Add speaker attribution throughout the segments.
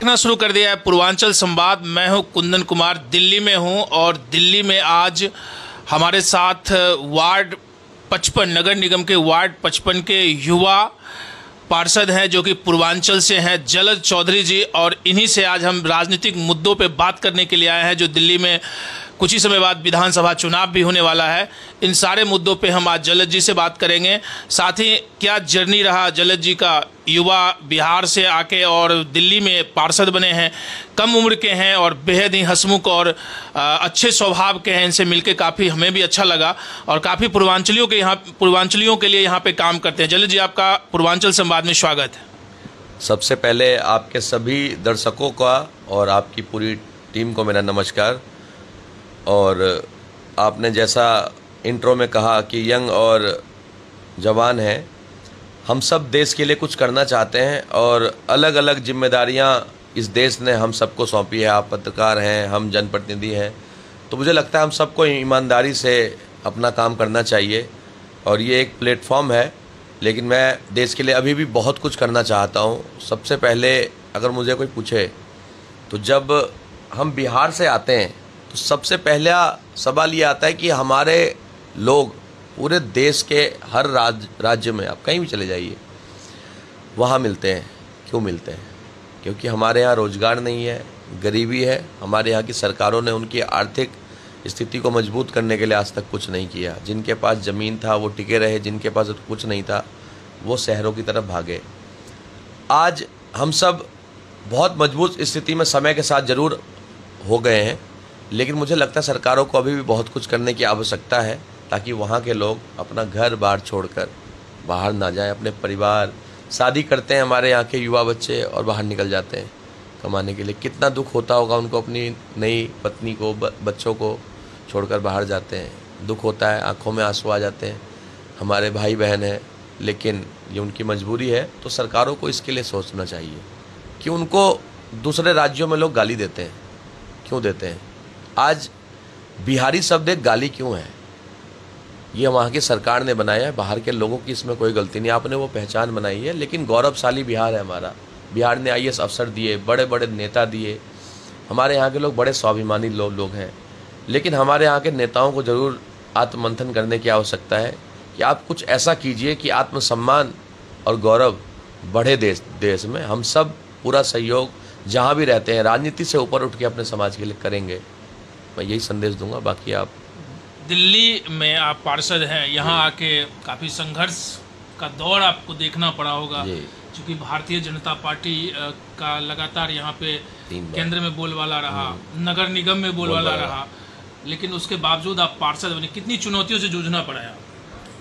Speaker 1: देखना शुरू कर दिया है पूर्वांचल संवाद। मैं हूं कुंदन कुमार, दिल्ली में हूं और दिल्ली में आज हमारे साथ वार्ड 55 नगर निगम के वार्ड 55 के युवा पार्षद हैं जो कि पूर्वांचल से हैं, जलज चौधरी जी। और इन्हीं से आज हम राजनीतिक मुद्दों पे बात करने के लिए आए हैं जो दिल्ली में कुछ ही समय बाद विधानसभा चुनाव भी होने वाला है। इन सारे मुद्दों पे हम आज जलज जी से बात करेंगे। साथ ही क्या जर्नी रहा जलज जी का, युवा बिहार से आके और दिल्ली में पार्षद बने हैं, कम उम्र के हैं और बेहद ही हंसमुख और अच्छे स्वभाव के हैं। इनसे मिलके काफ़ी हमें भी अच्छा लगा और काफ़ी पूर्वांचलियों के लिए यहाँ पे काम करते हैं। जलज जी, आपका पूर्वांचल संवाद में स्वागत है।
Speaker 2: सबसे पहले आपके सभी दर्शकों का और आपकी पूरी टीम को मेरा नमस्कार। और आपने जैसा इंट्रो में कहा कि यंग और जवान हैं, हम सब देश के लिए कुछ करना चाहते हैं और अलग अलग जिम्मेदारियां इस देश ने हम सबको सौंपी है। आप पत्रकार हैं, हम जनप्रतिनिधि हैं, तो मुझे लगता है हम सबको ईमानदारी से अपना काम करना चाहिए और ये एक प्लेटफॉर्म है। लेकिन मैं देश के लिए अभी भी बहुत कुछ करना चाहता हूँ। सबसे पहले अगर मुझे कोई पूछे तो जब हम बिहार से आते हैं तो सबसे पहला सवाल ये आता है कि हमारे लोग पूरे देश के हर राज्य में, आप कहीं भी चले जाइए, वहाँ मिलते हैं। क्यों मिलते हैं? क्योंकि हमारे यहाँ रोज़गार नहीं है, गरीबी है। हमारे यहाँ की सरकारों ने उनकी आर्थिक स्थिति को मजबूत करने के लिए आज तक कुछ नहीं किया। जिनके पास ज़मीन था वो टिके रहे, जिनके पास कुछ नहीं था वो शहरों की तरफ भागे। आज हम सब बहुत मजबूत स्थिति में समय के साथ ज़रूर हो गए हैं, लेकिन मुझे लगता है सरकारों को अभी भी बहुत कुछ करने की आवश्यकता है ताकि वहाँ के लोग अपना घर बार छोड़कर बाहर ना जाएं। अपने परिवार, शादी करते हैं हमारे यहाँ के युवा बच्चे और बाहर निकल जाते हैं कमाने के लिए। कितना दुख होता होगा उनको, अपनी नई पत्नी को, बच्चों को छोड़कर बाहर जाते हैं। दुख होता है, आंखों में आंसू आ जाते हैं। हमारे भाई बहन हैं, लेकिन ये उनकी मजबूरी है। तो सरकारों को इसके लिए सोचना चाहिए कि उनको दूसरे राज्यों में लोग गाली देते हैं, क्यों देते हैं? आज बिहारी शब्द एक गाली क्यों है? ये वहाँ की सरकार ने बनाया है, बाहर के लोगों की इसमें कोई गलती नहीं। आपने वो पहचान बनाई है, लेकिन गौरवशाली बिहार है हमारा। बिहार ने IAS अफसर दिए, बड़े बड़े नेता दिए। हमारे यहाँ के लोग बड़े स्वाभिमानी लोग हैं, लेकिन हमारे यहाँ के नेताओं को ज़रूर आत्ममंथन करने की आवश्यकता है कि आप कुछ ऐसा कीजिए कि आत्मसम्मान और गौरव बढ़े देश में। हम सब पूरा सहयोग जहाँ भी रहते हैं राजनीति से ऊपर उठ के अपने समाज के लिए करेंगे। मैं यही संदेश दूंगा। बाकी आप
Speaker 1: दिल्ली में आप पार्षद हैं, यहाँ आके काफ़ी संघर्ष का दौर आपको देखना पड़ा होगा, क्योंकि भारतीय जनता पार्टी का लगातार यहाँ पे केंद्र में बोलबाला रहा, नगर निगम में बोलबाला रहा, लेकिन उसके बावजूद आप पार्षद बने। कितनी चुनौतियों से जूझना पड़ा है?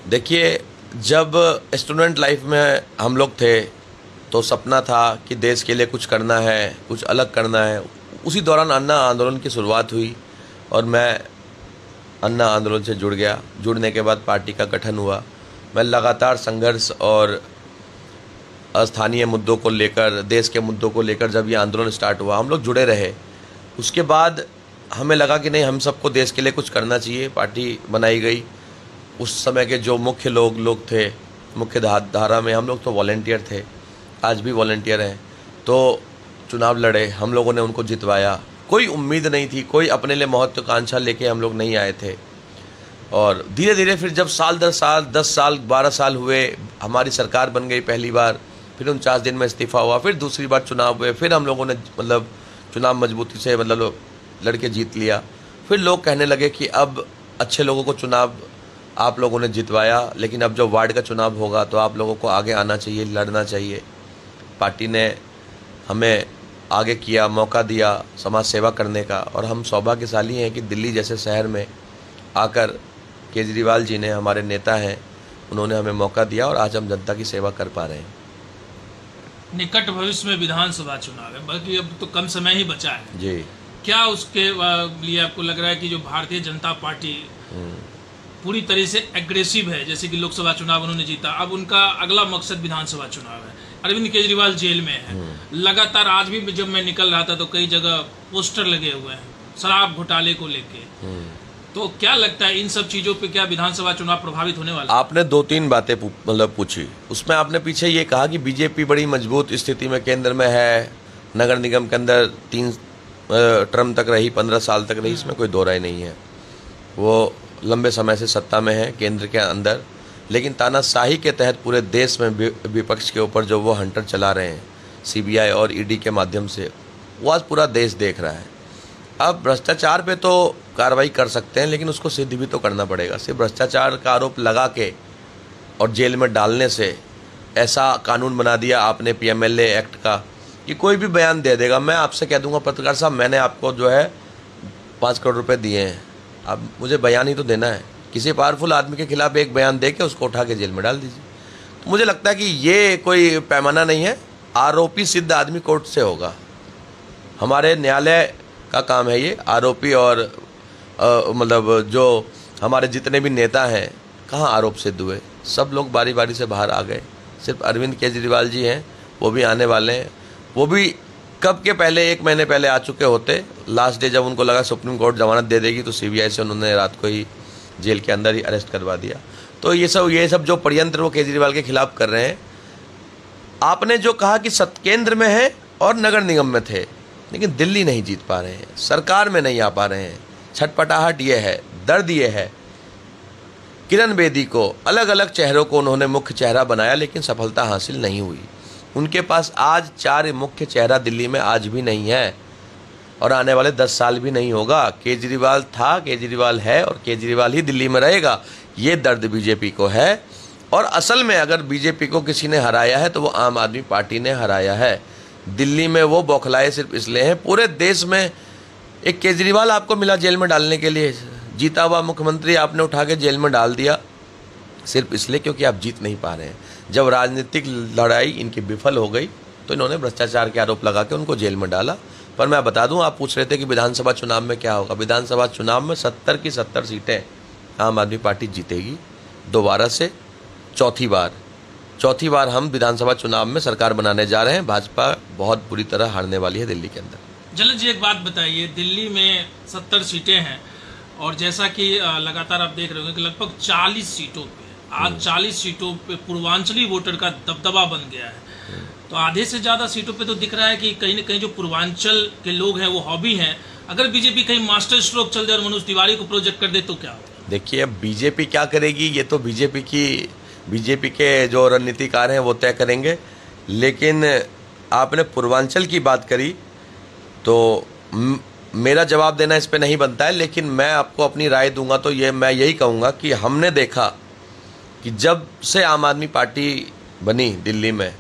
Speaker 2: देखिए, जब स्टूडेंट लाइफ में हम लोग थे तो सपना था कि देश के लिए कुछ करना है, कुछ अलग करना है। उसी दौरान अन्ना आंदोलन की शुरुआत हुई और मैं अन्ना आंदोलन से जुड़ गया। जुड़ने के बाद पार्टी का गठन हुआ। मैं लगातार संघर्ष और स्थानीय मुद्दों को लेकर, देश के मुद्दों को लेकर जब ये आंदोलन स्टार्ट हुआ, हम लोग जुड़े रहे। उसके बाद हमें लगा कि नहीं, हम सबको देश के लिए कुछ करना चाहिए। पार्टी बनाई गई। उस समय के जो मुख्य लोग थे, मुख्य धारा में, हम लोग तो वॉलंटियर थे, आज भी वॉलंटियर हैं। तो चुनाव लड़े, हम लोगों ने उनको जितवाया। कोई उम्मीद नहीं थी, कोई अपने लिए महत्वाकांक्षा लेके हम लोग नहीं आए थे। और धीरे धीरे फिर जब साल दर साल, 10 साल 12 साल हुए, हमारी सरकार बन गई पहली बार, फिर 49 दिन में इस्तीफा हुआ, फिर दूसरी बार चुनाव हुए, फिर हम लोगों ने चुनाव मजबूती से लड़के जीत लिया। फिर लोग कहने लगे कि अब अच्छे लोगों को चुनाव आप लोगों ने जितवाया, लेकिन अब जब वार्ड का चुनाव होगा तो आप लोगों को आगे आना चाहिए, लड़ना चाहिए। पार्टी ने हमें आगे किया, मौका दिया समाज सेवा करने का। और हम सौभाग्यशाली हैं कि दिल्ली जैसे शहर में आकर केजरीवाल जी ने, हमारे नेता हैं, उन्होंने हमें मौका दिया और आज हम जनता की सेवा कर पा रहे हैं।
Speaker 1: निकट भविष्य में विधानसभा चुनाव है, बल्कि अब तो कम समय ही बचा है
Speaker 2: जी।
Speaker 1: क्या उसके लिए आपको लग रहा है कि जो भारतीय जनता पार्टी पूरी तरह से एग्रेसिव है? जैसे कि लोकसभा चुनाव उन्होंने जीता, अब उनका अगला मकसद विधानसभा चुनाव है। अरविंद केजरीवाल जेल में है, लगातार आज भी जब मैं निकल रहा था तो कई जगह पोस्टर लगे हुए हैं शराब घोटाले को लेके। तो क्या लगता है इन सब चीजों पे क्या विधानसभा चुनाव प्रभावित होने वाला?
Speaker 2: आपने 2-3 बातें पूछी। उसमें आपने पीछे ये कहा कि बीजेपी बड़ी मजबूत स्थिति में केंद्र में है, नगर निगम के अंदर 3 टर्म तक रही, 15 साल तक रही, इसमें कोई दो राय नहीं है। वो लंबे समय से सत्ता में है केंद्र के अंदर, लेकिन तानाशाही के तहत पूरे देश में विपक्ष के ऊपर जो वो हंटर चला रहे हैं सीबीआई और ईडी के माध्यम से, वो आज पूरा देश देख रहा है। अब भ्रष्टाचार पे तो कार्रवाई कर सकते हैं, लेकिन उसको सिद्ध भी तो करना पड़ेगा। सिर्फ भ्रष्टाचार का आरोप लगा के और जेल में डालने से ऐसा कानून बना दिया आपने पीएमएलए एक्ट का कि कोई भी बयान दे देगा। मैं आपसे कह दूंगा पत्रकार साहब, मैंने आपको जो है 5 करोड़ रुपए दिए हैं, अब मुझे बयान ही तो देना है। किसी पावरफुल आदमी के खिलाफ एक बयान दे के उसको उठा के जेल में डाल दीजिए। तो मुझे लगता है कि ये कोई पैमाना नहीं है, आरोपी सिद्ध आदमी कोर्ट से होगा। हमारे न्यायालय का काम है ये। आरोपी और मतलब जो हमारे जितने भी नेता हैं, कहाँ आरोप सिद्ध हुए? सब लोग बारी बारी से बाहर आ गए। सिर्फ अरविंद केजरीवाल जी हैं, वो भी आने वाले हैं। वो भी कब के पहले 1 महीने पहले आ चुके होते। लास्ट डे जब उनको लगा सुप्रीम कोर्ट जमानत दे देगी, तो सीबीआई से उन्होंने रात को ही जेल के अंदर ही अरेस्ट करवा दिया। तो ये सब जो षड्यंत्र वो केजरीवाल के खिलाफ कर रहे हैं। आपने जो कहा कि केंद्र में है और नगर निगम में थे, लेकिन दिल्ली नहीं जीत पा रहे हैं, सरकार में नहीं आ पा रहे हैं। छटपटाहट ये है, दर्द ये है। किरण बेदी को, अलग अलग चेहरों को उन्होंने मुख्य चेहरा बनाया, लेकिन सफलता हासिल नहीं हुई। उनके पास आज 4 मुख्य चेहरा दिल्ली में आज भी नहीं है, और आने वाले 10 साल भी नहीं होगा। केजरीवाल था, केजरीवाल है, और केजरीवाल ही दिल्ली में रहेगा। ये दर्द बीजेपी को है। और असल में अगर बीजेपी को किसी ने हराया है तो वो आम आदमी पार्टी ने हराया है। दिल्ली में वो बौखलाए सिर्फ इसलिए हैं। पूरे देश में एक केजरीवाल आपको मिला जेल में डालने के लिए, जीता हुआ मुख्यमंत्री आपने उठा के जेल में डाल दिया, सिर्फ इसलिए क्योंकि आप जीत नहीं पा रहे हैं। जब राजनीतिक लड़ाई इनकी विफल हो गई तो इन्होंने भ्रष्टाचार के आरोप लगा के उनको जेल में डाला। पर मैं बता दूं, आप पूछ रहे थे कि विधानसभा चुनाव में क्या होगा। विधानसभा चुनाव में 70 की 70 सीटें आम आदमी पार्टी जीतेगी दोबारा से, चौथी बार हम विधानसभा चुनाव में सरकार बनाने जा रहे हैं। भाजपा बहुत बुरी तरह हारने वाली है दिल्ली के अंदर।
Speaker 1: जलद जी, एक बात बताइए, दिल्ली में 70 सीटें हैं और जैसा कि लगातार आप देख रहे होंगे कि लगभग 40 सीटों पे आज 40 सीटों पे पूर्वांचली वोटर का दबदबा बन गया है। तो आधे से ज्यादा सीटों पे तो दिख रहा है कि कहीं न कहीं जो पूर्वांचल के लोग हैं वो हॉबी हैं। अगर बीजेपी कहीं मास्टर स्ट्रोक चल जाए और मनोज तिवारी को प्रोजेक्ट कर दे तो क्या होगा?
Speaker 2: देखिए, अब बीजेपी क्या करेगी ये तो बीजेपी के जो रणनीतिकार हैं वो तय करेंगे। लेकिन आपने पूर्वांचल की बात करी तो मेरा जवाब देना इस पे नहीं बनता है, लेकिन मैं आपको अपनी राय दूंगा तो मैं यही कहूँगा कि हमने देखा कि जब से आम आदमी पार्टी बनी दिल्ली में,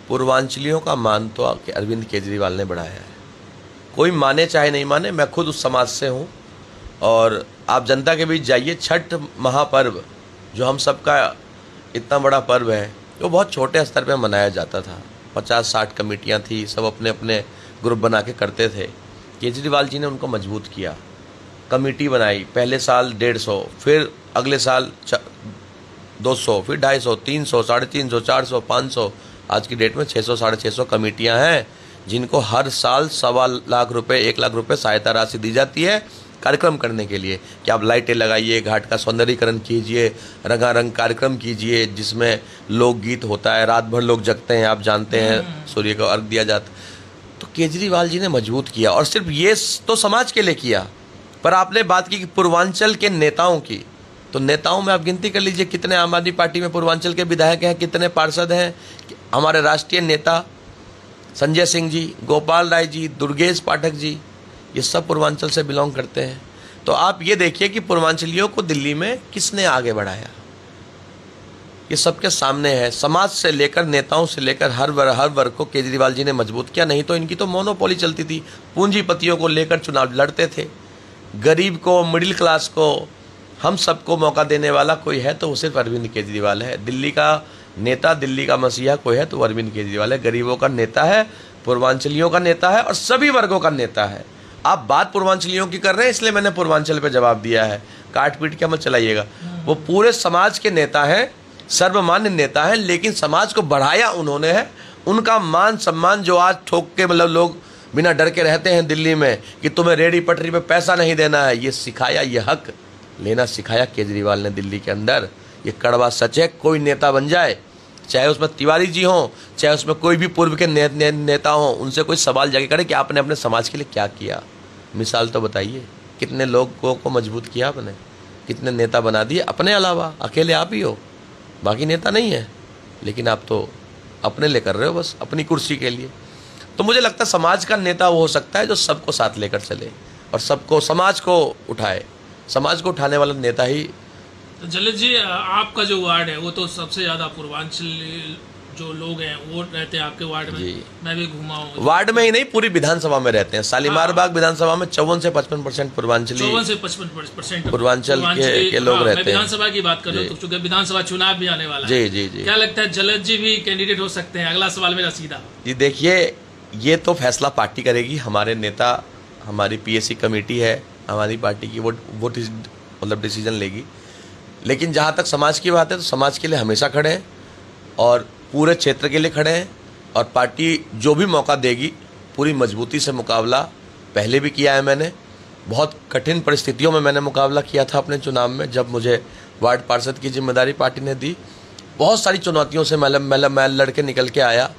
Speaker 2: पूर्वांचलियों का मान तो अरविंद केजरीवाल ने बढ़ाया है। कोई माने चाहे नहीं माने, मैं खुद उस समाज से हूँ। और आप जनता के बीच जाइए, छठ महापर्व जो हम सबका इतना बड़ा पर्व है, वो बहुत छोटे स्तर पे मनाया जाता था। 50-60 कमेटियाँ थी, सब अपने अपने ग्रुप बना के करते थे। केजरीवाल जी ने उनको मजबूत किया, कमेटी बनाई। पहले साल 150, फिर अगले साल 200, फिर 250, 300, 350, 400, 500, आज की डेट में 600-650 कमेटियां हैं, जिनको हर साल 1.25 लाख रुपए, 1 लाख रुपए सहायता राशि दी जाती है कार्यक्रम करने के लिए कि आप लाइटें लगाइए, घाट का सौंदर्यीकरण कीजिए, रंगारंग कार्यक्रम कीजिए, जिसमें लोकगीत होता है, रात भर लोग जगते हैं, आप जानते हैं, सूर्य को अर्घ दिया जाता। तो केजरीवाल जी ने मजबूत किया, और सिर्फ ये तो समाज के लिए किया। पर आपने बात की कि पूर्वांचल के नेताओं की, तो नेताओं में आप गिनती कर लीजिए कितने आम आदमी पार्टी में पूर्वांचल के विधायक हैं, कितने पार्षद हैं। हमारे राष्ट्रीय नेता संजय सिंह जी, गोपाल राय जी, दुर्गेश पाठक जी, ये सब पूर्वांचल से बिलोंग करते हैं। तो आप ये देखिए कि पूर्वांचलियों को दिल्ली में किसने आगे बढ़ाया, ये सबके सामने है। समाज से लेकर, नेताओं से लेकर हर वर्ग को केजरीवाल जी ने मजबूत किया। नहीं तो इनकी तो मोनोपोली चलती थी, पूंजीपतियों को लेकर चुनाव लड़ते थे। गरीब को, मिडिल क्लास को, हम सबको मौका देने वाला कोई है तो वो सिर्फ अरविंद केजरीवाल है। दिल्ली का नेता, दिल्ली का मसीहा कोई है तो वो अरविंद केजरीवाल है। गरीबों का नेता है, पूर्वांचलियों का नेता है, और सभी वर्गों का नेता है। आप बात पूर्वांचलियों की कर रहे हैं, इसलिए मैंने पूर्वांचल पे जवाब दिया है। काट पीट के मत चलाइएगा। वो पूरे समाज के नेता हैं, सर्वमान्य नेता हैं, लेकिन समाज को बढ़ाया उन्होंने है। उनका मान सम्मान जो आज ठोक के मतलब लोग बिना डर के रहते हैं दिल्ली में कि तुम्हें रेडी पटरी पे पैसा नहीं देना है, ये सिखाया, ये हक लेना सिखाया केजरीवाल ने दिल्ली के अंदर। ये कड़वा सच है। कोई नेता बन जाए, चाहे उसमें तिवारी जी हों, चाहे उसमें कोई भी पूर्व के नेता हों, उनसे कोई सवाल जाके करे कि आपने अपने समाज के लिए क्या किया। मिसाल तो बताइए, कितने लोगों को मजबूत किया आपने, कितने नेता बना दिए। अपने अलावा अकेले आप ही हो, बाकी नेता नहीं है, लेकिन आप तो अपने लिए कर रहे हो, बस अपनी कुर्सी के लिए। तो मुझे लगता है समाज का नेता वो हो सकता है जो सबको साथ लेकर चले और सबको, समाज को उठाए। समाज को उठाने वाला नेता ही।
Speaker 1: तो जलद जी, आपका जो वार्ड है वो तो सबसे ज़्यादा पूर्वांचल जो लोग हैं वो रहते हैं आपके वार्ड में। मैं भी घूमा हूँ,
Speaker 2: वार्ड में ही नहीं पूरी विधानसभा में रहते हैं। शालीमार बाग विधानसभा में 54 से 55% पूर्वांचली,
Speaker 1: 54 से 55%
Speaker 2: पूर्वांचल के लोग रहते हैं।
Speaker 1: विधानसभा की बात कर रहे हो, क्योंकि विधानसभा चुनाव भी आने वाला है।
Speaker 2: जी।
Speaker 1: क्या लगता है जलद जी भी कैंडिडेट हो सकते हैं? अगला सवाल मेरा सीधा
Speaker 2: जी, देखिए, ये तो फैसला पार्टी करेगी। हमारे नेता, हमारी पीएसी कमेटी है हमारी पार्टी की, वो मतलब डिसीजन लेगी। लेकिन जहाँ तक समाज की बात है तो समाज के लिए हमेशा खड़े हैं और पूरे क्षेत्र के लिए खड़े हैं, और पार्टी जो भी मौका देगी पूरी मजबूती से मुकाबला पहले भी किया है मैंने। बहुत कठिन परिस्थितियों में मैंने मुकाबला किया था अपने चुनाव में, जब मुझे वार्ड पार्षद की जिम्मेदारी पार्टी ने दी। बहुत सारी चुनौतियों से मैं लड़के निकल के आया,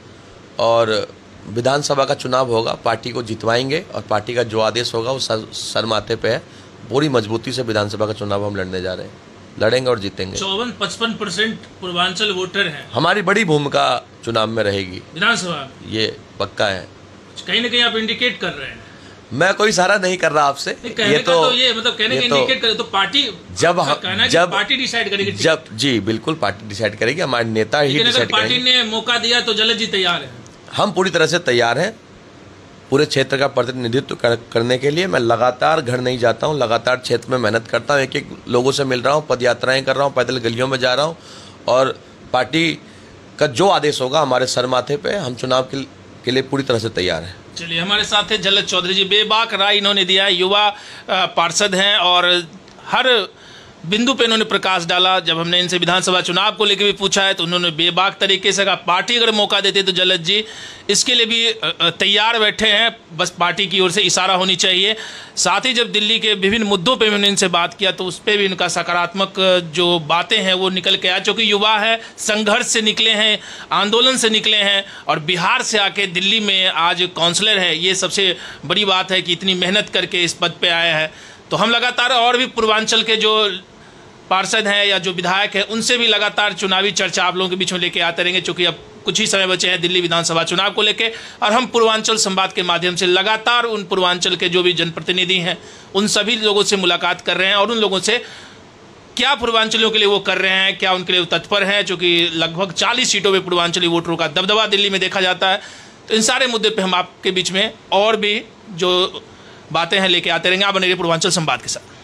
Speaker 2: और विधानसभा का चुनाव होगा, पार्टी को जितवाएंगे और पार्टी का जो आदेश होगा वो सर माथे पे है। पूरी मजबूती से विधानसभा का चुनाव हम लड़ने जा रहे हैं, लड़ेंगे और जीतेंगे।
Speaker 1: 54-55% पूर्वांचल वोटर हैं।
Speaker 2: हमारी बड़ी भूमिका चुनाव में रहेगी
Speaker 1: विधानसभा,
Speaker 2: ये पक्का है।
Speaker 1: कहीं ना कहीं आप इंडिकेट कर रहे हैं।
Speaker 2: मैं कोई इशारा नहीं कर रहा आपसे,
Speaker 1: ये तो ये मतलब कहने के इंडिकेट करे तो पार्टी
Speaker 2: जब
Speaker 1: पार्टी डिसाइड करेगी।
Speaker 2: जब जी बिल्कुल पार्टी डिसाइड करेगी, हमारे नेता ही डिसाइड करेंगे।
Speaker 1: पार्टी ने मौका दिया तो जलद जी तैयार है।
Speaker 2: हम पूरी तरह से तैयार हैं पूरे क्षेत्र का प्रतिनिधित्व करने के लिए। मैं लगातार घर नहीं जाता हूं, लगातार क्षेत्र में मेहनत करता हूं, एक लोगों से मिल रहा हूं, पद यात्राएं कर रहा हूं, पैदल गलियों में जा रहा हूं, और पार्टी का जो आदेश होगा हमारे सर माथे पे, हम चुनाव के लिए पूरी तरह से तैयार हैं।
Speaker 1: चलिए, हमारे साथ है जलद चौधरी जी। बेबाक राय इन्होंने दिया है, युवा पार्षद हैं और हर बिंदु पे इन्होंने प्रकाश डाला। जब हमने इनसे विधानसभा चुनाव को लेकर भी पूछा है तो उन्होंने बेबाक तरीके से कहा पार्टी अगर मौका देती तो जलद जी इसके लिए भी तैयार बैठे हैं, बस पार्टी की ओर से इशारा होनी चाहिए। साथ ही जब दिल्ली के विभिन्न मुद्दों पे मैंने इनसे बात किया तो उस पर भी इनका सकारात्मक जो बातें हैं वो निकल के आया। चूँकि युवा है, संघर्ष से निकले हैं, आंदोलन से निकले हैं और बिहार से आके दिल्ली में आज काउंसलर है, ये सबसे बड़ी बात है कि इतनी मेहनत करके इस पद पर आया है। तो हम लगातार और भी पूर्वांचल के जो पार्षद हैं या जो विधायक हैं उनसे भी लगातार चुनावी चर्चा आप लोगों के बीच में लेके आते रहेंगे, क्योंकि अब कुछ ही समय बचे हैं दिल्ली विधानसभा चुनाव को लेके, और हम पूर्वांचल संवाद के माध्यम से लगातार उन पूर्वांचल के जो भी जनप्रतिनिधि हैं उन सभी लोगों से मुलाकात कर रहे हैं और उन लोगों से क्या पूर्वांचलियों के लिए वो कर रहे हैं, क्या उनके लिए तत्पर हैं, क्योंकि लगभग 40 सीटों पर पूर्वांचली वोटरों का दबदबा दिल्ली में देखा जाता है। तो इन सारे मुद्दे पर हम आपके बीच में और भी जो बातें हैं लेके आते रहेंगे। आप बने रहिए पूर्वांचल संवाद के साथ।